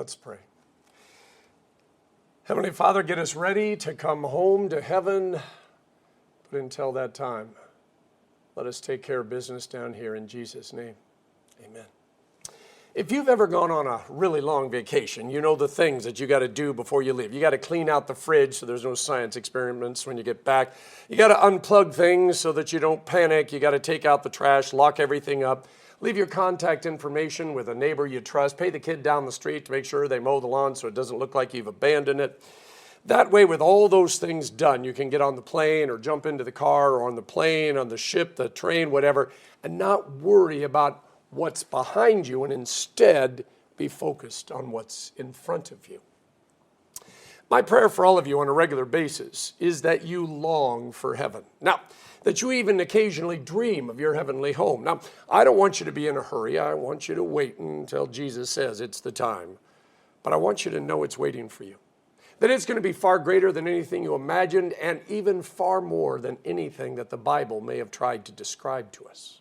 Let's pray. Heavenly Father, get us ready to come home to heaven. But until that time, let us take care of business down here in Jesus' name. Amen. If you've ever gone on a really long vacation, you know the things that you got to do before you leave. You got to clean out the fridge so there's no science experiments when you get back. You got to unplug things so that you don't panic. You got to take out the trash, lock everything up. Leave your contact information with a neighbor you trust. Pay the kid down the street to make sure they mow the lawn so it doesn't look like you've abandoned it. That way, with all those things done, you can get on the plane or jump into the car or on the plane, on the ship, the train, whatever, and not worry about what's behind you and instead be focused on what's in front of you. My prayer for all of you on a regular basis is that you long for heaven. Now, that you even occasionally dream of your heavenly home. Now, I don't want you to be in a hurry. I want you to wait until Jesus says it's the time. But I want you to know it's waiting for you. That it's going to be far greater than anything you imagined and even far more than anything that the Bible may have tried to describe to us.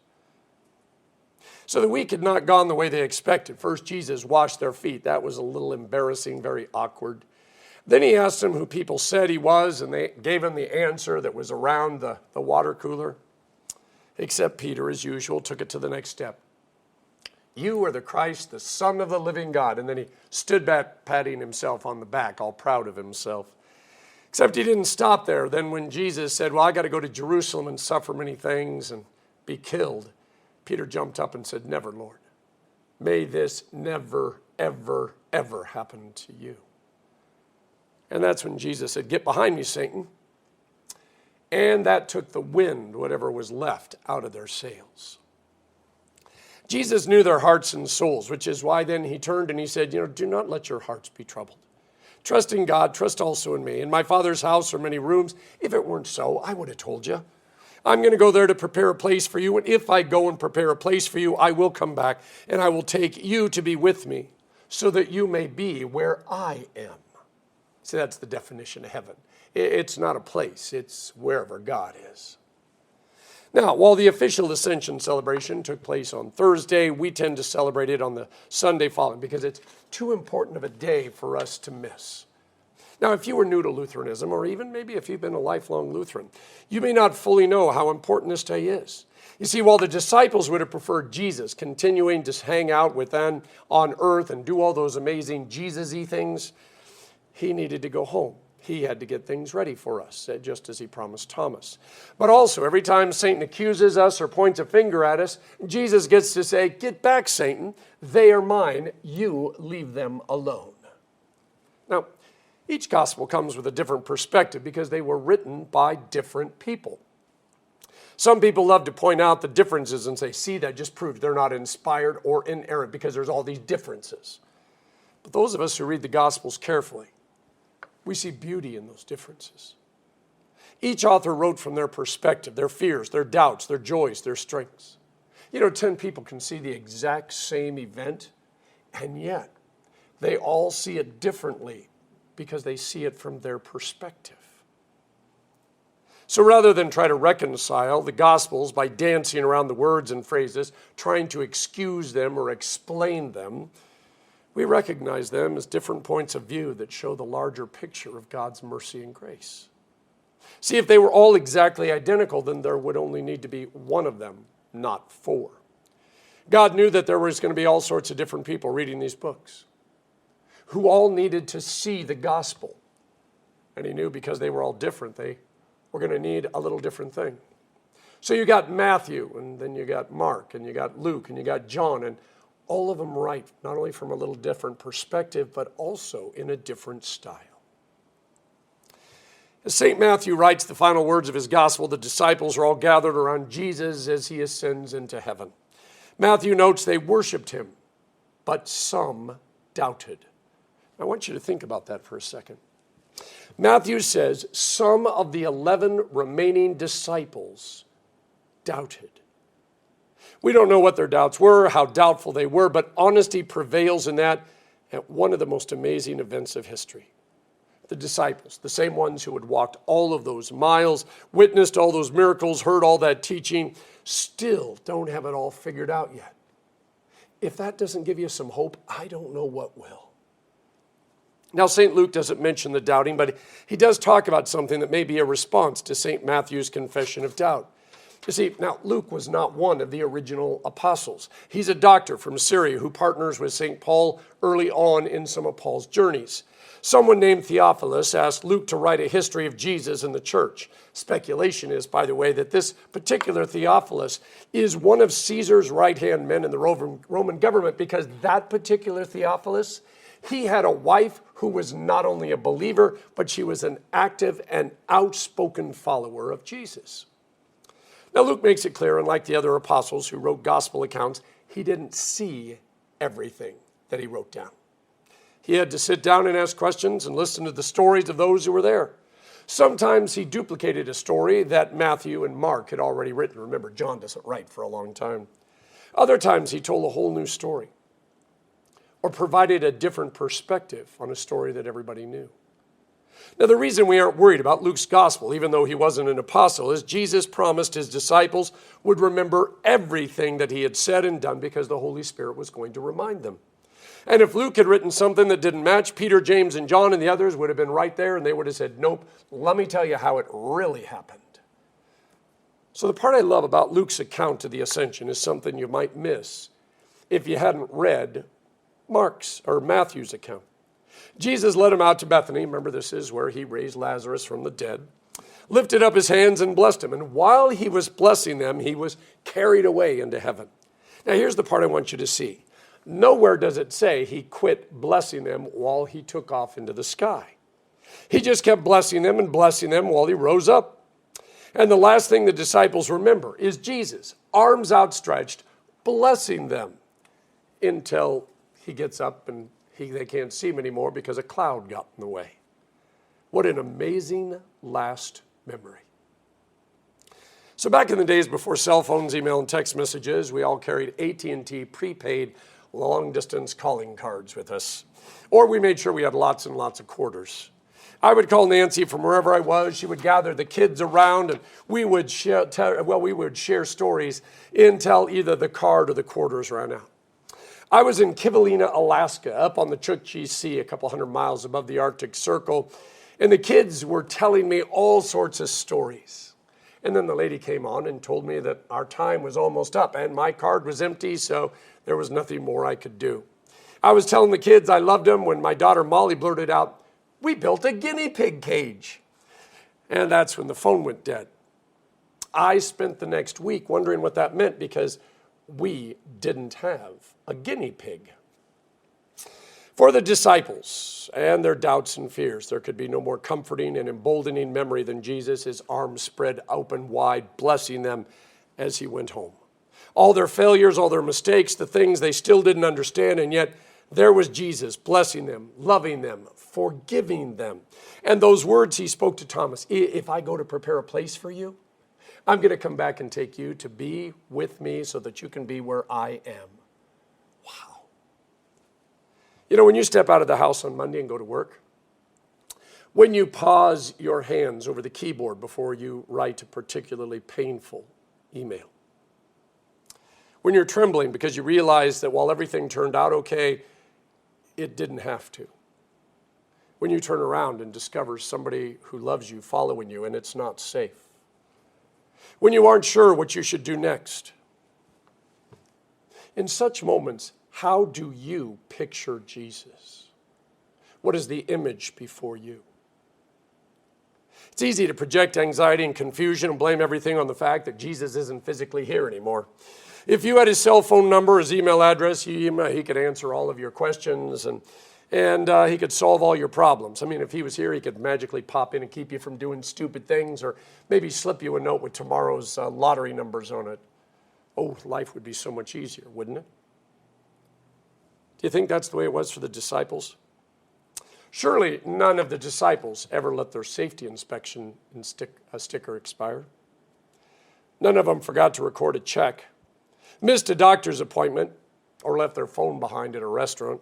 So the week had not gone the way they expected. First, Jesus washed their feet. That was a little embarrassing, very awkward. Then he asked them who people said he was, and they gave him the answer that was around the water cooler. Except Peter, as usual, took it to the next step. You are the Christ, the Son of the living God. And then he stood back, patting himself on the back, all proud of himself. Except he didn't stop there. Then when Jesus said, well, I got to go to Jerusalem and suffer many things and be killed, Peter jumped up and said, never, Lord. May this never, ever, ever happen to you. And that's when Jesus said, get behind me, Satan. And that took the wind, whatever was left, out of their sails. Jesus knew their hearts and souls, which is why then he turned and he said, do not let your hearts be troubled. Trust in God, trust also in me. In my Father's house are many rooms. If it weren't so, I would have told you. I'm going to go there to prepare a place for you. And if I go and prepare a place for you, I will come back and I will take you to be with me so that you may be where I am. See, that's the definition of heaven. It's not a place. It's wherever God is. Now, while the official Ascension celebration took place on Thursday, we tend to celebrate it on the Sunday following because it's too important of a day for us to miss. Now, if you were new to Lutheranism, or even maybe if you've been a lifelong Lutheran, you may not fully know how important this day is. You see, while the disciples would have preferred Jesus continuing to hang out with them on earth and do all those amazing Jesus-y things, he needed to go home. He had to get things ready for us, just as he promised Thomas. But also, every time Satan accuses us or points a finger at us, Jesus gets to say, get back, Satan. They are mine. You leave them alone. Now, each gospel comes with a different perspective because they were written by different people. Some people love to point out the differences and say, see, that just proves they're not inspired or inerrant because there's all these differences. But those of us who read the Gospels carefully, we see beauty in those differences. Each author wrote from their perspective, their fears, their doubts, their joys, their strengths. 10 people can see the exact same event, and yet they all see it differently because they see it from their perspective. So rather than try to reconcile the Gospels by dancing around the words and phrases, trying to excuse them or explain them, we recognize them as different points of view that show the larger picture of God's mercy and grace. See, if they were all exactly identical, then there would only need to be one of them, not four. God knew that there was going to be all sorts of different people reading these books who all needed to see the gospel. And he knew because they were all different, they were going to need a little different thing. So you got Matthew, and then you got Mark, and you got Luke, and you got John, and all of them write not only from a little different perspective, but also in a different style. As St. Matthew writes the final words of his gospel, the disciples are all gathered around Jesus as he ascends into heaven. Matthew notes they worshiped him, but some doubted. I want you to think about that for a second. Matthew says some of the 11 remaining disciples doubted. We don't know what their doubts were, how doubtful they were, but honesty prevails in that at one of the most amazing events of history. The disciples, the same ones who had walked all of those miles, witnessed all those miracles, heard all that teaching, still don't have it all figured out yet. If that doesn't give you some hope, I don't know what will. Now, St. Luke doesn't mention the doubting, but he does talk about something that may be a response to St. Matthew's confession of doubt. You see, now, Luke was not one of the original apostles. He's a doctor from Syria who partners with St. Paul early on in some of Paul's journeys. Someone named Theophilus asked Luke to write a history of Jesus and the church. Speculation is, by the way, that this particular Theophilus is one of Caesar's right-hand men in the Roman government, because that particular Theophilus, he had a wife who was not only a believer, but she was an active and outspoken follower of Jesus. Now, Luke makes it clear, unlike the other apostles who wrote gospel accounts, he didn't see everything that he wrote down. He had to sit down and ask questions and listen to the stories of those who were there. Sometimes he duplicated a story that Matthew and Mark had already written. Remember, John doesn't write for a long time. Other times he told a whole new story or provided a different perspective on a story that everybody knew. Now, the reason we aren't worried about Luke's gospel, even though he wasn't an apostle, is Jesus promised his disciples would remember everything that he had said and done because the Holy Spirit was going to remind them. And if Luke had written something that didn't match, Peter, James, and John and the others would have been right there, and they would have said, nope, let me tell you how it really happened. So the part I love about Luke's account of the Ascension is something you might miss if you hadn't read Mark's or Matthew's account. Jesus led him out to Bethany. Remember, this is where he raised Lazarus from the dead, lifted up his hands and blessed him. And while he was blessing them, he was carried away into heaven. Now, here's the part I want you to see. Nowhere does it say he quit blessing them while he took off into the sky. He just kept blessing them while he rose up. And the last thing the disciples remember is Jesus, arms outstretched, blessing them until he gets up and they can't see him anymore because a cloud got in the way. What an amazing last memory. So back in the days before cell phones, email, and text messages, we all carried AT&T prepaid long-distance calling cards with us. Or we made sure we had lots and lots of quarters. I would call Nancy from wherever I was. She would gather the kids around, and we would share stories until either the card or the quarters ran out. I was in Kivalina, Alaska, up on the Chukchi Sea, a couple hundred miles above the Arctic Circle, and the kids were telling me all sorts of stories. And then the lady came on and told me that our time was almost up, and my card was empty, so there was nothing more I could do. I was telling the kids I loved them when my daughter Molly blurted out, "We built a guinea pig cage." And that's when the phone went dead. I spent the next week wondering what that meant because we didn't have a guinea pig. For the disciples and their doubts and fears, there could be no more comforting and emboldening memory than Jesus, his arms spread open wide, blessing them as he went home. All their failures, all their mistakes, the things they still didn't understand, and yet there was Jesus blessing them, loving them, forgiving them. And those words he spoke to Thomas, if I go to prepare a place for you, I'm going to come back and take you to be with me so that you can be where I am. Wow. You know, when you step out of the house on Monday and go to work, when you pause your hands over the keyboard before you write a particularly painful email, when you're trembling because you realize that while everything turned out okay, it didn't have to. When you turn around and discover somebody who loves you following you and it's not safe. When you aren't sure what you should do next. In such moments, how do you picture Jesus? What is the image before you? It's easy to project anxiety and confusion and blame everything on the fact that Jesus isn't physically here anymore. If you had his cell phone number, his email address, he could answer all of your questions and he could solve all your problems. I mean, if he was here, he could magically pop in and keep you from doing stupid things or maybe slip you a note with tomorrow's lottery numbers on it. Oh, life would be so much easier, wouldn't it? Do you think that's the way it was for the disciples? Surely none of the disciples ever let their safety inspection sticker expire. None of them forgot to record a check, missed a doctor's appointment, or left their phone behind at a restaurant.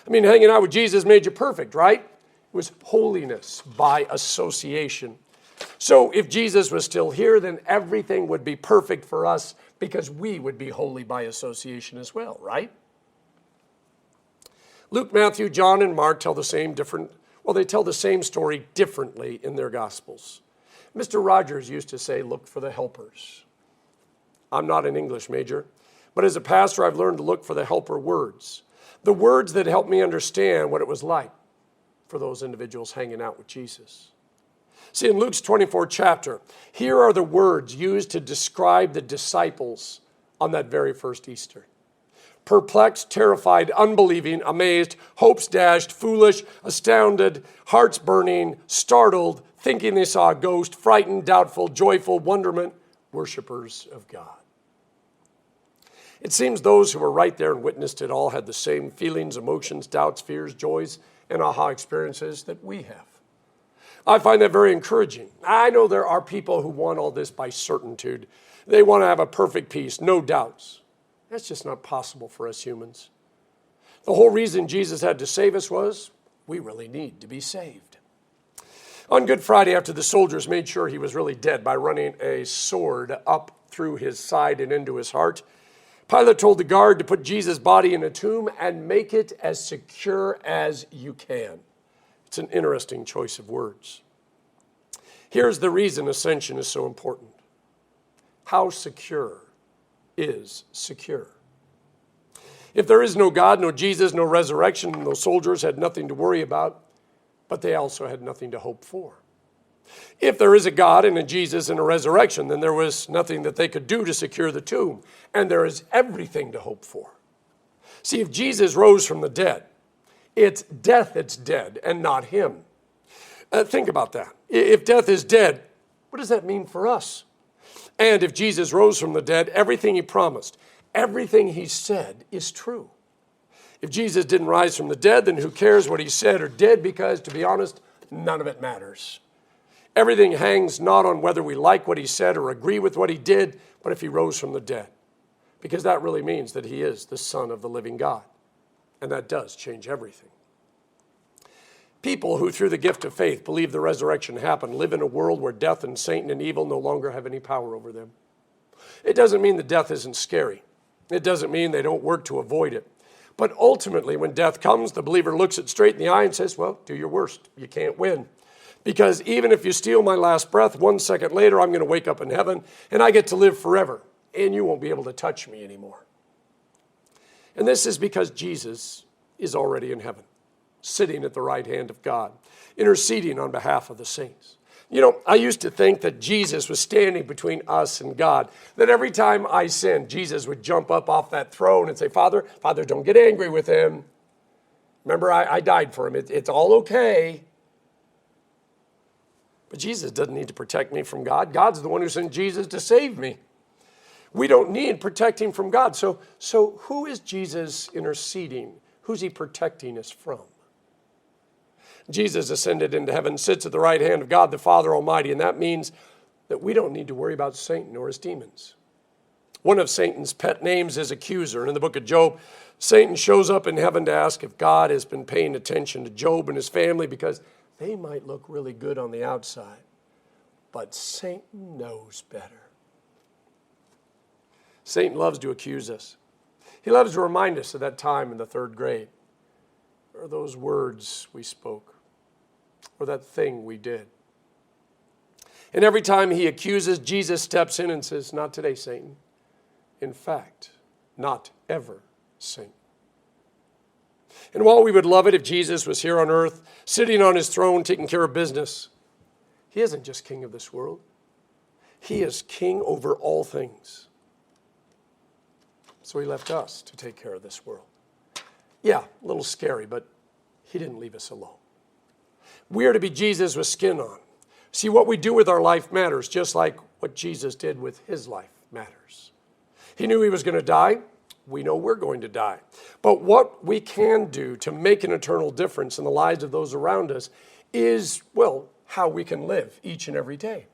I mean, hanging out with Jesus made you perfect, right? It was holiness by association. So if Jesus was still here, then everything would be perfect for us because we would be holy by association as well, right? Luke, Matthew, John, and Mark tell the same story differently in their Gospels. Mr. Rogers used to say, look for the helpers. I'm not an English major, but as a pastor, I've learned to look for the helper words. The words that help me understand what it was like for those individuals hanging out with Jesus. See, in Luke's 24th chapter, here are the words used to describe the disciples on that very first Easter. Perplexed, terrified, unbelieving, amazed, hopes dashed, foolish, astounded, hearts burning, startled, thinking they saw a ghost, frightened, doubtful, joyful, wonderment, worshipers of God. It seems those who were right there and witnessed it all had the same feelings, emotions, doubts, fears, joys, and aha experiences that we have. I find that very encouraging. I know there are people who want all this by certitude. They want to have a perfect peace, no doubts. That's just not possible for us humans. The whole reason Jesus had to save us was we really need to be saved. On Good Friday, after the soldiers made sure he was really dead by running a sword up through his side and into his heart, Pilate told the guard to put Jesus' body in a tomb and make it as secure as you can. It's an interesting choice of words. Here's the reason Ascension is so important. How secure is secure? If there is no God, no Jesus, no resurrection, those soldiers had nothing to worry about, but they also had nothing to hope for. If there is a God and a Jesus and a resurrection, then there was nothing that they could do to secure the tomb, and there is everything to hope for. See, if Jesus rose from the dead, it's death that's dead and not him. Think about that. If death is dead, what does that mean for us? And if Jesus rose from the dead, everything he promised, everything he said is true. If Jesus didn't rise from the dead, then who cares what he said or did? Because, to be honest, none of it matters. Everything hangs not on whether we like what he said or agree with what he did, but if he rose from the dead. Because that really means that he is the Son of the living God. And that does change everything. People who, through the gift of faith, believe the resurrection happened, live in a world where death and Satan and evil no longer have any power over them. It doesn't mean that death isn't scary. It doesn't mean they don't work to avoid it. But ultimately, when death comes, the believer looks it straight in the eye and says, well, do your worst. You can't win. Because even if you steal my last breath, 1 second later, I'm going to wake up in heaven, and I get to live forever, and you won't be able to touch me anymore. And this is because Jesus is already in heaven, sitting at the right hand of God, interceding on behalf of the saints. You know, I used to think that Jesus was standing between us and God, that every time I sinned, Jesus would jump up off that throne and say, Father, don't get angry with him. Remember, I died for him. It's all okay. But Jesus doesn't need to protect me from God. God's the one who sent Jesus to save me. We don't need protecting from God. So who is Jesus interceding? Who's he protecting us from? Jesus ascended into heaven, sits at the right hand of God, the Father Almighty, and that means that we don't need to worry about Satan or his demons. One of Satan's pet names is accuser, and in the book of Job, Satan shows up in heaven to ask if God has been paying attention to Job and his family because they might look really good on the outside, but Satan knows better. Satan loves to accuse us. He loves to remind us of that time in the 3rd grade, or those words we spoke, or that thing we did. And every time he accuses, Jesus steps in and says, not today, Satan. In fact, not ever, Satan. And while we would love it if Jesus was here on earth, sitting on his throne, taking care of business, he isn't just king of this world. He is king over all things. So he left us to take care of this world. Yeah, a little scary, but he didn't leave us alone. We are to be Jesus with skin on. See, what we do with our life matters, just like what Jesus did with his life matters. He knew he was going to die. We know we're going to die. But what we can do to make an eternal difference in the lives of those around us is, well, how we can live each and every day.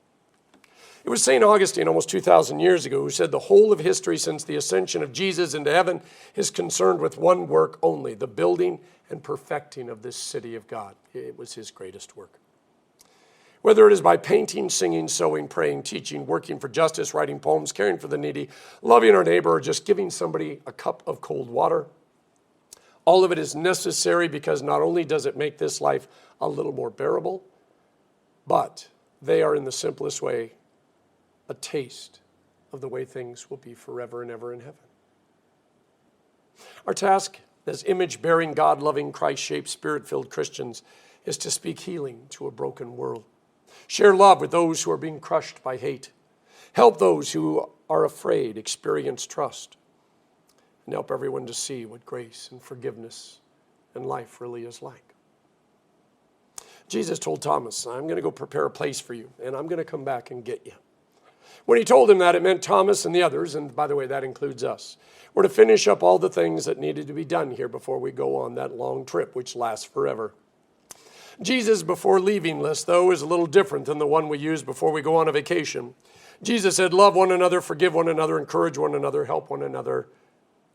It was St. Augustine almost 2,000 years ago who said the whole of history since the ascension of Jesus into heaven is concerned with one work only, the building and perfecting of this city of God. It was his greatest work. Whether it is by painting, singing, sewing, praying, teaching, working for justice, writing poems, caring for the needy, loving our neighbor, or just giving somebody a cup of cold water, All of it is necessary because not only does it make this life a little more bearable, but they are in the simplest way a taste of the way things will be forever and ever in heaven. Our task as image-bearing, God-loving, Christ-shaped, Spirit-filled Christians is to speak healing to a broken world. Share love with those who are being crushed by hate. Help those who are afraid experience trust. And help everyone to see what grace and forgiveness and life really is like. Jesus told Thomas, I'm going to go prepare a place for you, and I'm going to come back and get you. When he told him that, it meant Thomas and the others, and by the way, that includes us, were to finish up all the things that needed to be done here before we go on that long trip, which lasts forever. Jesus' before leaving list, though, is a little different than the one we use before we go on a vacation. Jesus said, love one another, forgive one another, encourage one another, help one another,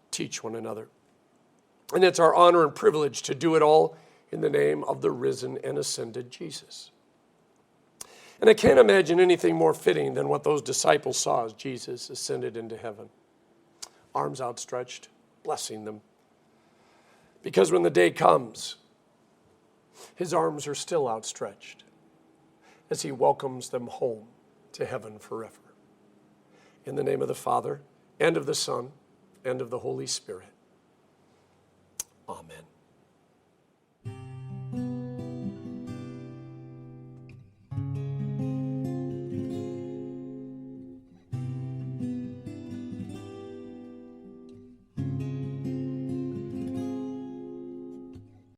teach one another. And it's our honor and privilege to do it all in the name of the risen and ascended Jesus. And I can't imagine anything more fitting than what those disciples saw as Jesus ascended into heaven. Arms outstretched, blessing them. Because when the day comes, his arms are still outstretched as he welcomes them home to heaven forever. In the name of the Father, and of the Son, and of the Holy Spirit. Amen.